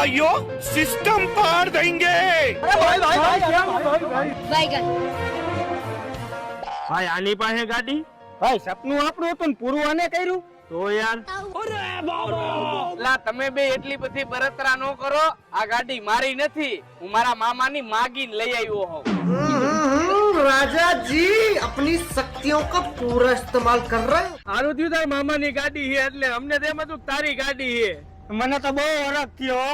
भाइयों सिस्टम पार देंगे। बैगन ભાઈ આની પાસે ગાડી ભાઈ સપનું આપણું હતું ને પૂરું આને કર્યું તો યાર લા તમે બે એટલી બધી બળતરા નો કરો. આ ગાડી મારી નથી, હું મારા મામાની માગીને લઈ આવ્યો હોઉં. राजा जी अपनी शक्तियों का पूरा इस्तेमाल कर रहे हैं। આનું થયું તાર મામાની ગાડી છે એટલે અમને તેમ હતું તારી ગાડી છે. મને તો બહુ ઓળખ થયો